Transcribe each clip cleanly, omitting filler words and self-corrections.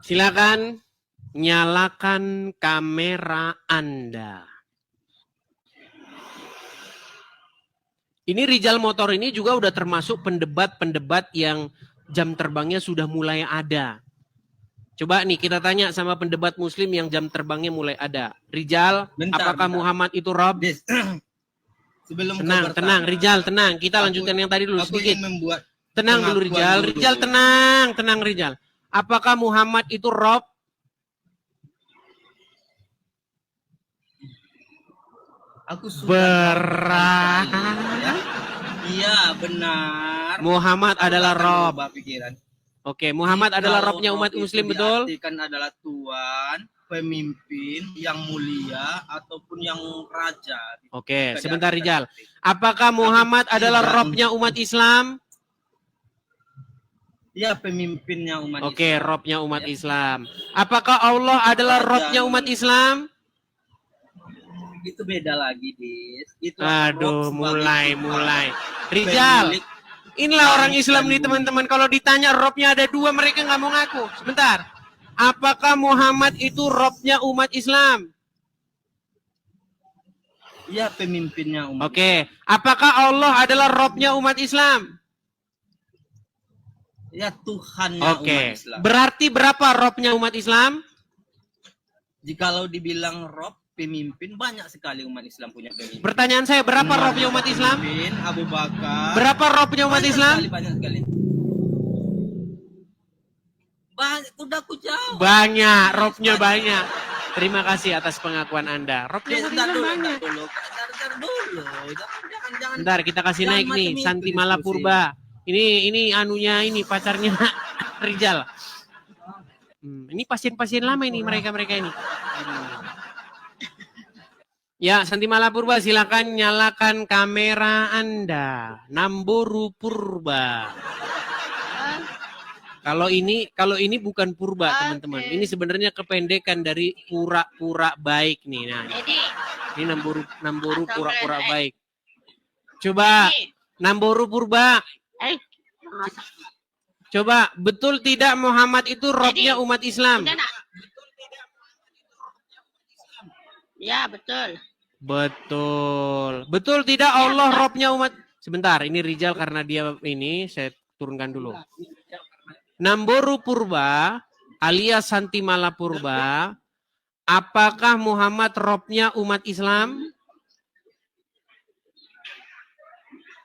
Silakan nyalakan kamera Anda. Ini Rijal Motor ini juga udah termasuk pendebat-pendebat yang jam terbangnya sudah mulai ada. Coba nih kita tanya sama pendebat muslim yang jam terbangnya mulai ada. Rijal, apakah Muhammad itu Rob? Sebelum tenang, Rijal, tenang. Kita lanjutkan yang tadi dulu sedikit. Tenang dulu Rijal. Rijal tenang Rijal. Apakah Muhammad itu Rob? Aku berat. Iya, benar. Muhammad adalah Rob. Oke, Muhammad adalah Robnya umat muslim, betul? Diartikan adalah Tuhan, pemimpin yang mulia ataupun yang raja. Oke, sebentar Rijal. Apakah Muhammad adalah Robnya umat Islam? Ya, pemimpinnya umat Islam. Oke, Robnya umat Islam. Apakah Allah adalah Robnya umat Islam? Itu beda lagi, Dis. Itu aduh, mulai. Rijal, inilah orang Islam nih teman-teman. Kalau ditanya Robnya ada dua, mereka nggak mau ngaku. Sebentar. Apakah Muhammad itu Robnya umat Islam? Iya, pemimpinnya umat. Oke. Apakah Allah adalah Robnya umat Islam? Ya, Tuhannya umat Islam. Berarti berapa Robnya umat Islam? Jikalau dibilang Rob, pemimpin, banyak sekali umat Islam punya pemimpin. Pertanyaan saya, berapa Robnya umat Islam? Abu Bakar. Berapa Robnya umat Islam? Banyak sekali. Banyak, udah aku jawab. Banyak, Robnya banyak. Terima kasih atas pengakuan Anda. Robnya banyak. Bentar, kita kasih naik nih, Santi Malapurba. Ini anunya ini pacarnya Rijal. Ini pasien-pasien lama ini mereka ini. Ya, Santi Malapurba, silakan nyalakan kamera Anda. Namboru Purba. Kalau ini bukan purba, teman-teman. Ini sebenarnya kependekan dari pura-pura baik nih. Nah, ini Namboru pura-pura baik. Coba Namboru Purba. Coba, betul tidak Muhammad itu Robnya umat Islam? Ya, betul. Betul. Betul tidak Allah Robnya umat? Sebentar, ini Rijal karena dia ini saya turunkan dulu. Namboru Purba alias Santi Malapurba, apakah Muhammad Robnya umat Islam?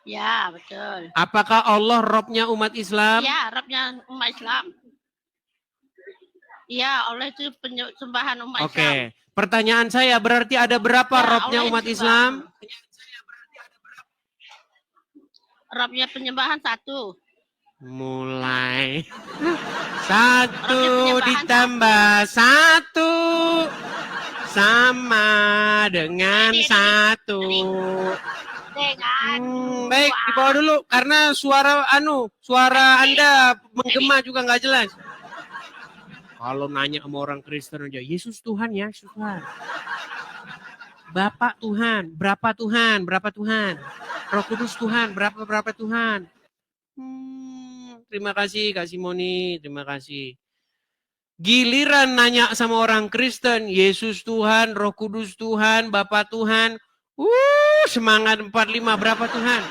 Ya, betul. Apakah Allah Robnya umat Islam? Ya, Robnya umat Islam. Ya, Allah itu penyembahan umat Islam. Oke. Pertanyaan saya, berarti ada berapa Robnya umat Islam? Robnya penyembahan satu. Mulai. Satu ditambah satu sama dengan satu. Baik, dibawa dulu karena suara Anda menggema juga nggak jelas. Kalau nanya sama orang Kristen aja, Yesus Tuhan ya, Yesus Tuhan. Bapak Tuhan, berapa Tuhan, berapa Tuhan. Roh Kudus Tuhan, berapa Tuhan. Terima kasih Kak Simoni, terima kasih. Giliran nanya sama orang Kristen, Yesus Tuhan, Roh Kudus Tuhan, Bapak Tuhan. Semangat 45, berapa Tuhan?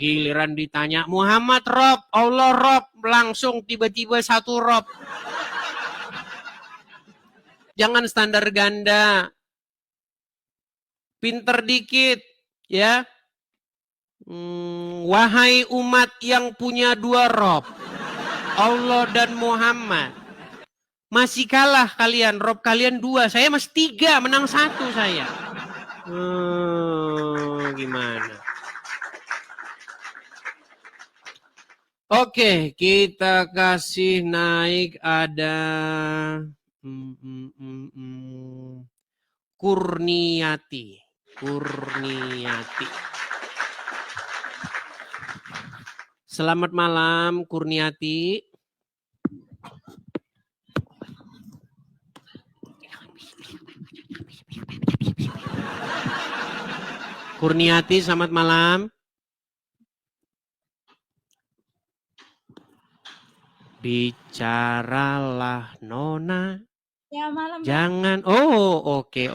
Giliran ditanya, Muhammad Rob, Allah Rob, langsung tiba-tiba satu Rob. Jangan standar ganda. Pinter dikit, ya. Wahai umat yang punya dua Rob, Allah dan Muhammad. Masih kalah kalian, Rob kalian dua, saya masih tiga, menang satu saya. Gimana? Oke, kita kasih naik ada Kurniati. Selamat malam Kurniati. Kurniati, selamat malam. Bicaralah Nona. Ya malam. Jangan. Oh, oke.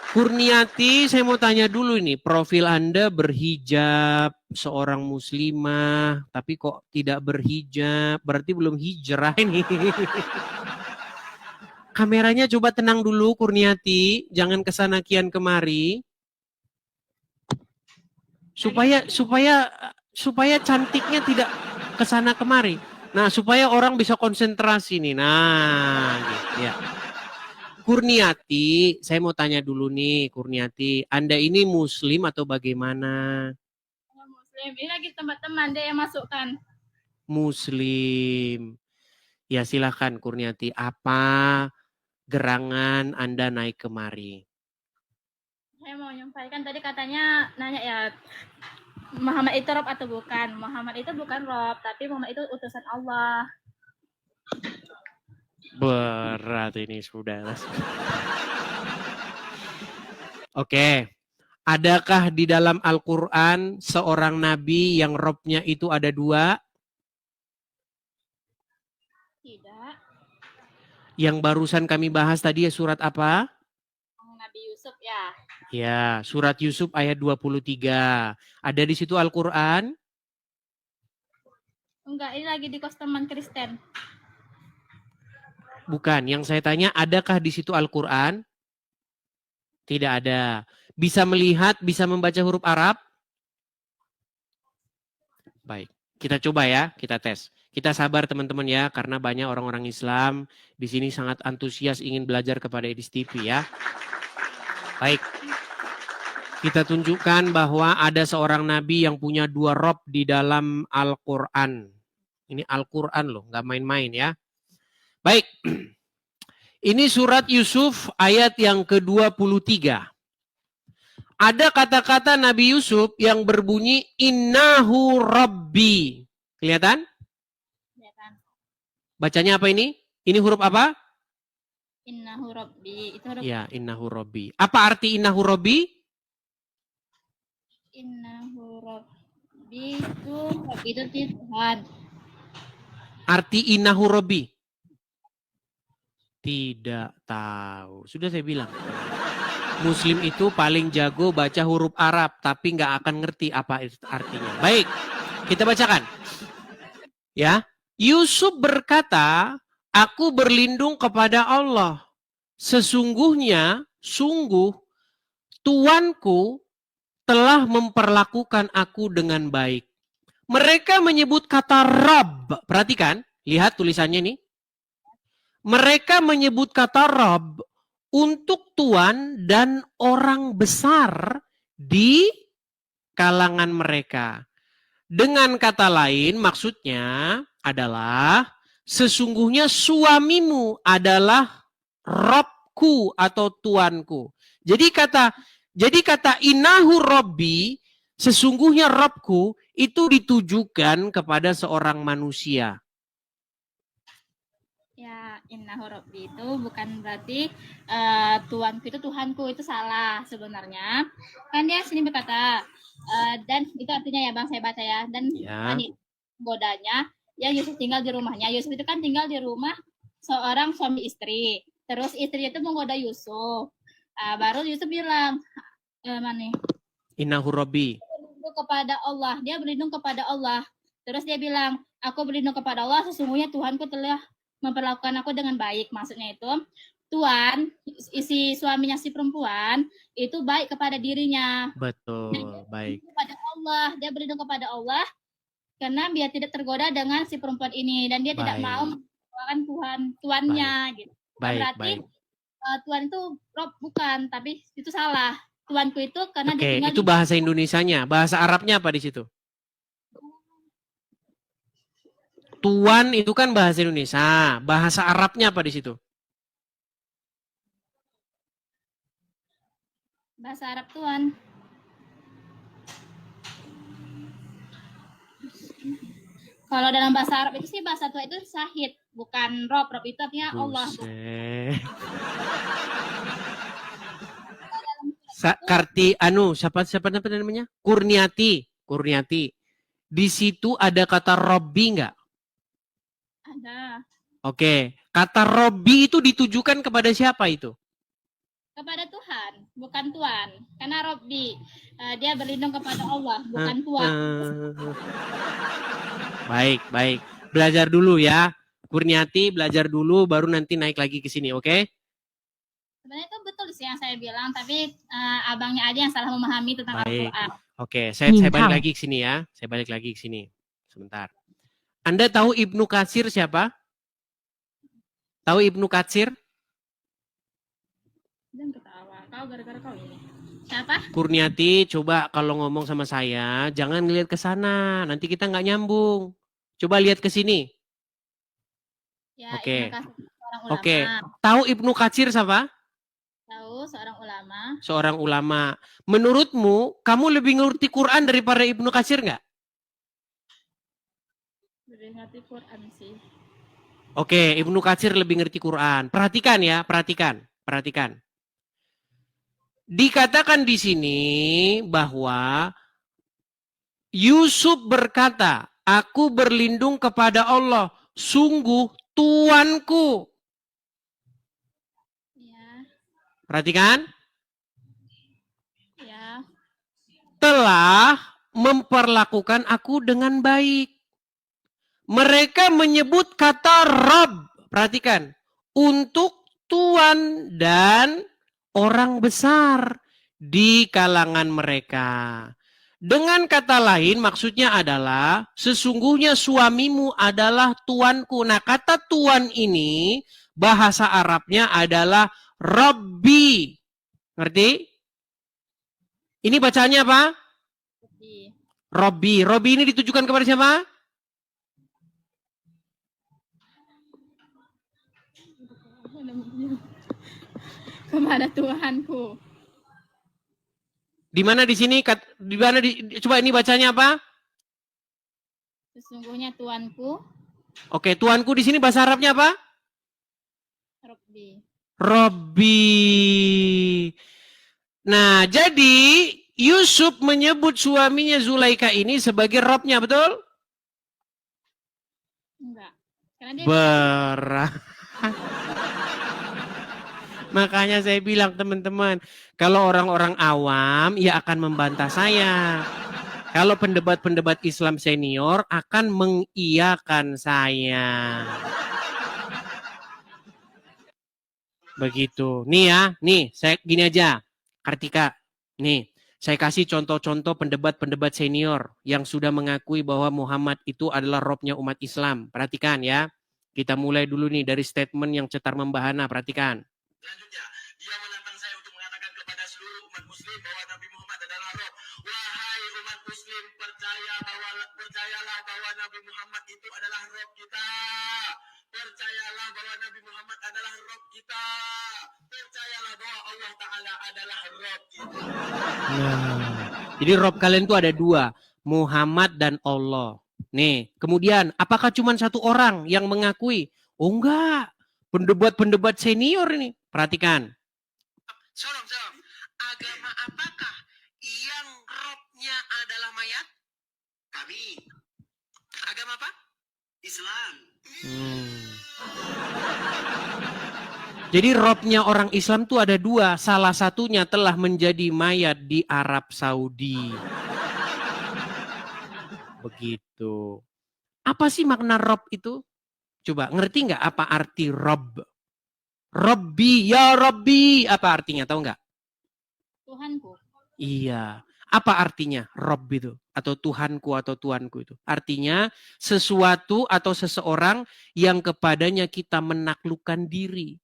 Kurniati, saya mau tanya dulu nih, profil Anda berhijab, seorang muslimah, tapi kok tidak berhijab, berarti belum hijrah ini. Kameranya coba tenang dulu Kurniati, jangan kesana kian kemari. Supaya cantiknya tidak kesana kemari. Nah, supaya orang bisa konsentrasi nih. Nah, gitu ya. Kurniati, saya mau tanya dulu nih, Kurniati, Anda ini muslim atau bagaimana? Muslim. Ini lagi teman-teman dia yang masukkan. Muslim. Ya silahkan Kurniati, apa gerangan Anda naik kemari? Saya mau menyampaikan tadi katanya nanya ya, Muhammad itu Rob atau bukan? Muhammad itu bukan Rob, tapi Muhammad itu utusan Allah. Berat ini sudah. Oke. Adakah di dalam Al-Quran seorang nabi yang robnya itu ada 2? Tidak. Yang barusan kami bahas tadi ya surat apa? Nabi Yusuf ya. Ya, surat Yusuf ayat 23. Ada di situ Al-Quran? Enggak, ini lagi di kos teman Kristen. Bukan, yang saya tanya adakah di situ Al-Quran? Tidak ada. Bisa melihat, bisa membaca huruf Arab? Baik, kita coba ya, kita tes. Kita sabar teman-teman ya, karena banyak orang-orang Islam di sini sangat antusias ingin belajar kepada Edis TV ya. Baik, kita tunjukkan bahwa ada seorang nabi yang punya 2 rob di dalam Al-Quran. Ini Al-Quran loh, nggak main-main ya. Baik, ini surat Yusuf ayat yang ke-23. Ada kata-kata Nabi Yusuf yang berbunyi innahu rabbi. Kelihatan? Kelihatan. Bacanya apa ini? Ini huruf apa? Innahu rabbi. Itu huruf. Ya, innahu rabbi. Apa arti innahu rabbi? Innahu rabbi itu Tuhan. Arti innahu rabbi? Tidak tahu. Sudah saya bilang. Muslim itu paling jago baca huruf Arab, tapi nggak akan ngerti apa artinya. Baik, kita bacakan. Ya, Yusuf berkata, aku berlindung kepada Allah. Sesungguhnya, Tuanku telah memperlakukan aku dengan baik. Mereka menyebut kata Rabb. Perhatikan, lihat tulisannya nih. Mereka menyebut kata Rabb untuk Tuan dan orang besar di kalangan mereka. Dengan kata lain maksudnya adalah sesungguhnya suamimu adalah Robku atau Tuanku. Jadi kata innahu Robbi, sesungguhnya Robku itu ditujukan kepada seorang manusia. Ya, innahu rabbi itu bukan berarti Tuanku itu Tuhanku, itu salah sebenarnya. Kan dia sini berkata dan itu artinya ya Bang, saya baca ya. Dan godanya yang Yusuf tinggal di rumahnya. Yusuf itu kan tinggal di rumah seorang suami istri. Terus istrinya itu menggoda Yusuf. Baru Yusuf bilang mana? Innahu rabbi. Kepada Allah. Dia berlindung kepada Allah. Terus dia bilang, aku berlindung kepada Allah, sesungguhnya Tuhanku telah memperlakukan aku dengan baik. Maksudnya itu Tuan, isi suaminya si perempuan itu baik kepada dirinya. Betul, baik. Kepada Allah, dia berlindung kepada Allah karena biar tidak tergoda dengan si perempuan ini dan dia tidak mau mengecewakan tuannya gitu. Berarti Tuan itu Rob bukan, tapi itu salah. Tuanku itu karena dia tinggal itu bahasa Indonesianya. Bahasa Arabnya apa di situ? Tuan itu kan bahasa Indonesia. Bahasa Arabnya apa di situ? Bahasa Arab Tuan. Kalau dalam bahasa Arab itu sih bahasa Tuhan itu Syahid, bukan Rob. Rob itu artinya Allah. Siapa namanya? Kurniati. Di situ ada kata Robbi nggak? Ada. Oke, kata Robbi itu ditujukan kepada siapa itu? Kepada Tuhan, bukan Tuhan. Karena Robbi, dia berlindung kepada Allah, bukan Tuhan. Baik, baik. Belajar dulu ya. Kurniati belajar dulu, baru nanti naik lagi ke sini, oke? Sebenarnya itu betul sih yang saya bilang, tapi abangnya aja yang salah memahami tentang Baik. Al-Quran. Oke, saya balik lagi ke sini ya. Saya balik lagi ke sini. Sebentar. Anda tahu Ibnu Katsir siapa? Tahu Ibnu Katsir? Dan ketawa, kau gara-gara kau ini. Siapa? Kurniati, coba kalau ngomong sama saya, jangan lihat ke sana. Nanti kita nggak nyambung. Coba lihat ke sini. Ya, Oke. Ibnu Katsir, seorang ulama. Oke. Tahu Ibnu Katsir siapa? Tahu, seorang ulama. Seorang ulama. Menurutmu, kamu lebih ngerti Quran daripada Ibnu Katsir nggak? Lebih ngerti Quran sih. Oke, Ibnu Katsir lebih ngerti Quran. Perhatikan ya, perhatikan. Dikatakan di sini bahwa Yusuf berkata, aku berlindung kepada Allah, sungguh Tuanku. Ya. Perhatikan. Ya. Telah memperlakukan aku dengan baik. Mereka menyebut kata Rabb, perhatikan, untuk Tuan dan orang besar di kalangan mereka. Dengan kata lain maksudnya adalah sesungguhnya suamimu adalah tuanku. Nah, kata tuan ini bahasa Arabnya adalah Rabbi. Ngerti? Ini bacanya apa? Rabbi. Rabbi ini ditujukan kepada siapa? Kepada Tuhanku. Di mana di sini? Di mana coba ini bacanya apa? Sesungguhnya Tuanku. Oke, Tuanku di sini bahasa Arabnya apa? Rabbi. Rabbi. Nah, jadi Yusuf menyebut suaminya Zulaika ini sebagai Robnya, betul? Enggak. Karena dia Berat. Makanya saya bilang teman-teman, kalau orang-orang awam ya akan membantah saya. Kalau pendebat-pendebat Islam senior akan mengiyakan saya. Begitu. Nih ya, nih saya gini aja. Kartika, nih saya kasih contoh-contoh pendebat-pendebat senior yang sudah mengakui bahwa Muhammad itu adalah Robnya umat Islam. Perhatikan ya. Kita mulai dulu nih dari statement yang cetar membahana. Perhatikan. Selanjutnya, dia menantang saya untuk mengatakan kepada seluruh umat muslim bahwa Nabi Muhammad adalah Rob. Wahai umat muslim, percayalah bahwa Nabi Muhammad itu adalah Rob kita. Percayalah bahwa Nabi Muhammad adalah Rob kita. Percayalah bahwa Allah Ta'ala adalah Rob kita. Jadi Rob kalian itu ada dua, Muhammad dan Allah. Nih, kemudian apakah cuma satu orang yang mengakui? Oh enggak, pendebat-pendebat senior ini. Perhatikan. Sorong. Agama apakah yang Robnya adalah mayat? Kami. Agama apa? Islam. Jadi Robnya orang Islam tuh ada dua. Salah satunya telah menjadi mayat di Arab Saudi. Begitu. Apa sih makna Rob itu? Coba ngerti nggak apa arti Rob? Robbi, ya Robbi. Apa artinya? Tahu nggak? Tuhanku. Iya. Apa artinya Rob itu? Atau Tuhanku atau Tuanku itu? Artinya sesuatu atau seseorang yang kepadanya kita menaklukkan diri.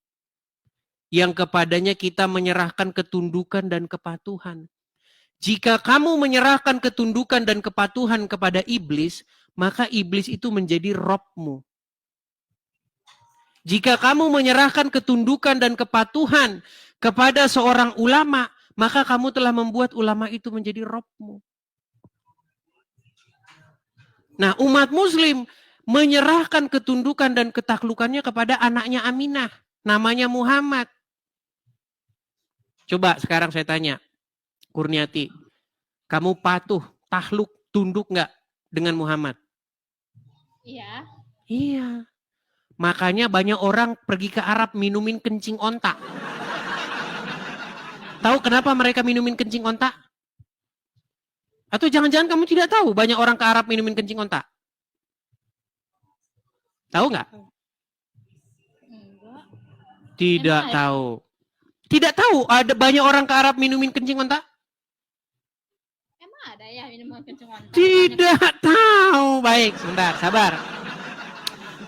Yang kepadanya kita menyerahkan ketundukan dan kepatuhan. Jika kamu menyerahkan ketundukan dan kepatuhan kepada iblis, maka iblis itu menjadi Robmu. Jika kamu menyerahkan ketundukan dan kepatuhan kepada seorang ulama, maka kamu telah membuat ulama itu menjadi Robmu. Nah, umat muslim menyerahkan ketundukan dan ketaklukannya kepada anaknya Aminah. Namanya Muhammad. Coba sekarang saya tanya, Kurniati, kamu patuh, takluk, tunduk nggak dengan Muhammad? Iya. Iya. Makanya banyak orang pergi ke Arab minumin kencing onta. Tahu kenapa mereka minumin kencing onta? Atau jangan-jangan kamu tidak tahu banyak orang ke Arab minumin kencing onta? Tahu nggak? Enggak. Tidak Emang ada? tahu. Tidak tahu ada banyak orang ke Arab minumin kencing onta? Emang ada ya minuman kencing onta? Tidak tahu. Baik, sebentar, sabar.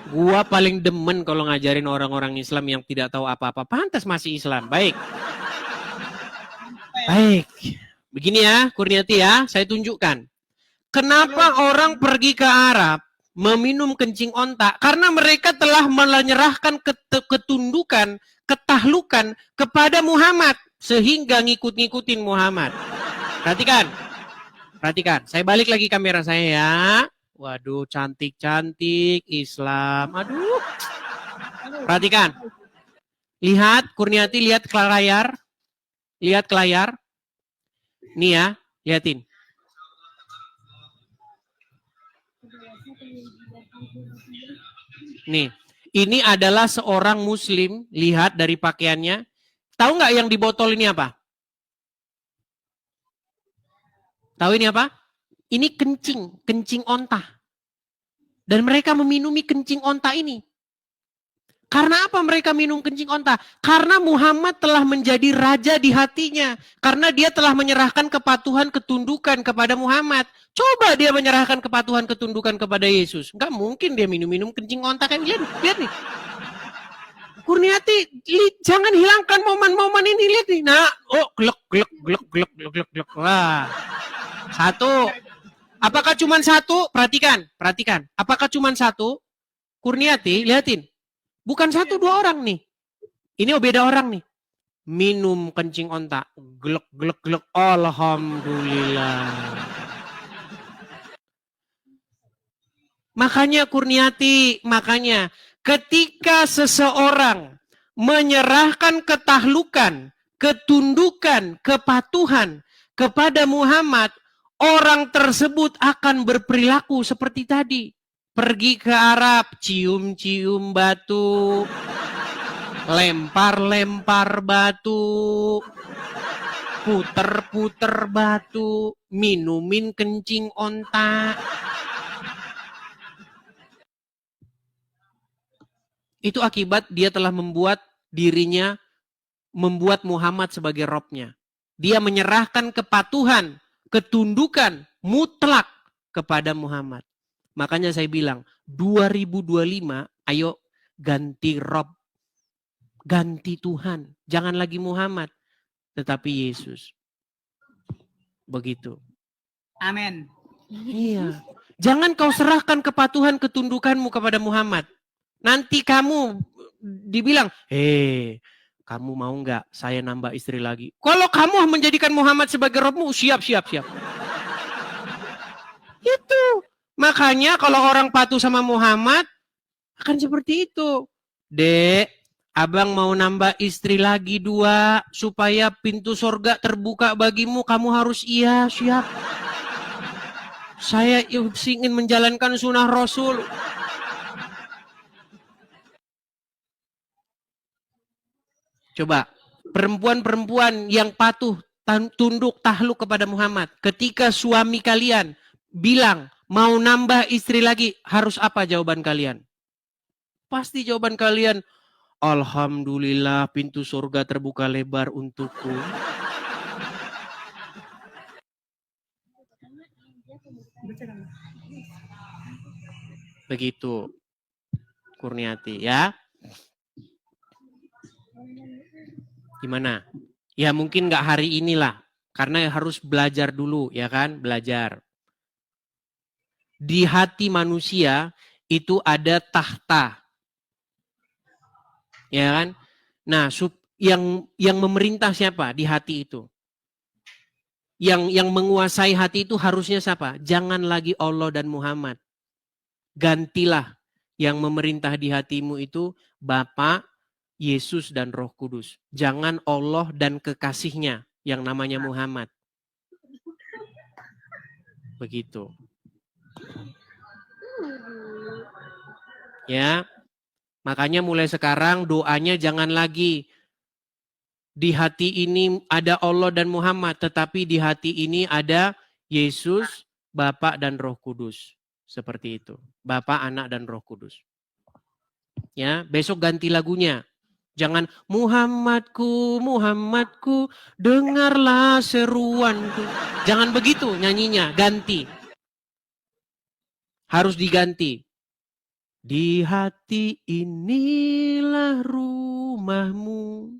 Gua paling demen kalau ngajarin orang-orang Islam yang tidak tahu apa-apa. Pantas masih Islam. Baik. Baik. Begini ya, Kurniati ya, saya tunjukkan. Kenapa orang pergi ke Arab meminum kencing onta? Karena mereka telah menyerahkan ketundukan, ketahlukan kepada Muhammad. Sehingga ngikut-ngikutin Muhammad. Perhatikan. Perhatikan. Saya balik lagi kamera saya ya. Waduh, cantik-cantik Islam. Aduh. Perhatikan. Lihat, Kurniati, lihat ke layar. Lihat ke layar. Nih ya, liatin. Nih, ini adalah seorang muslim, lihat dari pakaiannya. Tahu nggak yang di botol ini apa? Tahu ini apa? Ini kencing, kencing onta. Dan mereka meminumi kencing onta ini. Karena apa mereka minum kencing onta? Karena Muhammad telah menjadi raja di hatinya. Karena dia telah menyerahkan kepatuhan, ketundukan kepada Muhammad. Coba dia menyerahkan kepatuhan, ketundukan kepada Yesus. Enggak mungkin dia minum-minum kencing onta. Kan lihat nih. Kurniati, jangan hilangkan momen-momen ini. Lihat nih. Nah, oh, glek. Wah. Satu. Apakah cuma satu? Perhatikan. Apakah cuma satu? Kurniati, lihatin. Bukan satu dua orang nih. Ini beda orang nih. Minum kencing onta. Glek. Alhamdulillah. Makanya Kurniati, ketika seseorang menyerahkan ketahlukan, ketundukan, kepatuhan kepada Muhammad, orang tersebut akan berperilaku seperti tadi. Pergi ke Arab, cium-cium batu, lempar-lempar batu, puter-puter batu, minumin kencing onta. Itu akibat dia telah membuat dirinya, membuat Muhammad sebagai Robnya. Dia menyerahkan kepatuhan, ketundukan mutlak kepada Muhammad. Makanya saya bilang, 2025, ayo ganti Rob. Ganti Tuhan. Jangan lagi Muhammad, tetapi Yesus. Begitu. Amin. Iya. Jangan kau serahkan kepatuhan, ketundukanmu kepada Muhammad. Nanti kamu dibilang, kamu mau nggak saya nambah istri lagi? Kalau kamu menjadikan Muhammad sebagai Robmu, siap. Itu. Makanya kalau orang patuh sama Muhammad, akan seperti itu. Dek, abang mau nambah istri lagi 2, supaya pintu surga terbuka bagimu, kamu harus iya, siap. Saya ingin menjalankan sunnah Rasul. Coba, perempuan-perempuan yang patuh, tunduk, tahluk kepada Muhammad. Ketika suami kalian bilang, mau nambah istri lagi, harus apa jawaban kalian? Pasti jawaban kalian, alhamdulillah pintu surga terbuka lebar untukku. Begitu, Kurniati ya. Gimana? Ya mungkin nggak hari inilah, karena harus belajar dulu, ya kan? Belajar. Di hati manusia itu ada tahta, ya kan? Nah, yang memerintah siapa di hati itu? Yang menguasai hati itu harusnya siapa? Jangan lagi Allah dan Muhammad. Gantilah yang memerintah di hatimu itu Bapa, Yesus dan Roh Kudus. Jangan Allah dan kekasihnya yang namanya Muhammad. Begitu. Ya. Makanya mulai sekarang doanya jangan lagi di hati ini ada Allah dan Muhammad, tetapi di hati ini ada Yesus, Bapa dan Roh Kudus. Seperti itu. Bapa, Anak dan Roh Kudus. Ya, besok ganti lagunya. Jangan Muhammadku, Muhammadku, dengarlah seruanku. Jangan begitu nyanyinya, ganti. Harus diganti. Di hati inilah rumahmu.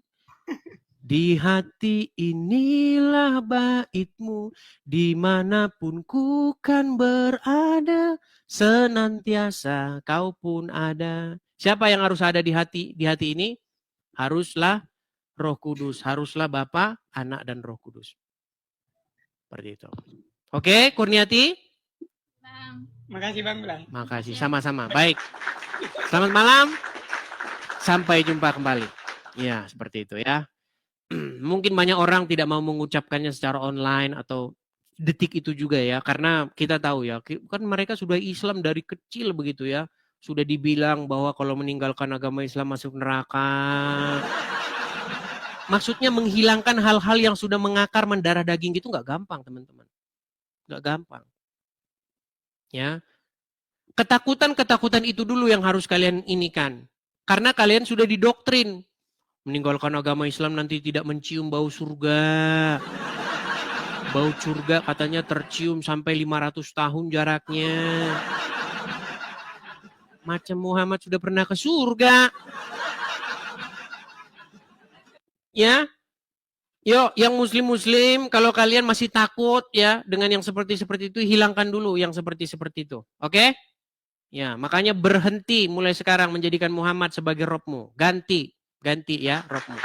Di hati inilah baitmu. Dimanapun ku kan berada. Senantiasa kau pun ada. Siapa yang harus ada di hati ini? Haruslah Roh Kudus. Haruslah Bapa, Anak, dan Roh Kudus. Seperti itu. Oke, Kurniati? Bang. Makasih Bang Blang. Makasih, sama-sama. Baik. Selamat malam. Sampai jumpa kembali. Ya, seperti itu ya. Mungkin banyak orang tidak mau mengucapkannya secara online atau detik itu juga ya. Karena kita tahu ya, kan mereka sudah Islam dari kecil begitu ya. Sudah dibilang bahwa kalau meninggalkan agama Islam masuk neraka. Maksudnya menghilangkan hal-hal yang sudah mengakar mendarah daging itu nggak gampang teman-teman. Nggak gampang. Ya, ketakutan-ketakutan itu dulu yang harus kalian inikan. Karena kalian sudah didoktrin. Meninggalkan agama Islam nanti tidak mencium bau surga. Bau surga katanya tercium sampai 500 tahun jaraknya. Macam Muhammad sudah pernah ke surga. Ya. Yuk, yang muslim-muslim, kalau kalian masih takut ya dengan yang seperti itu, hilangkan dulu yang seperti itu. Oke? Ya, makanya berhenti mulai sekarang menjadikan Muhammad sebagai Robmu. Ganti ya Robmu.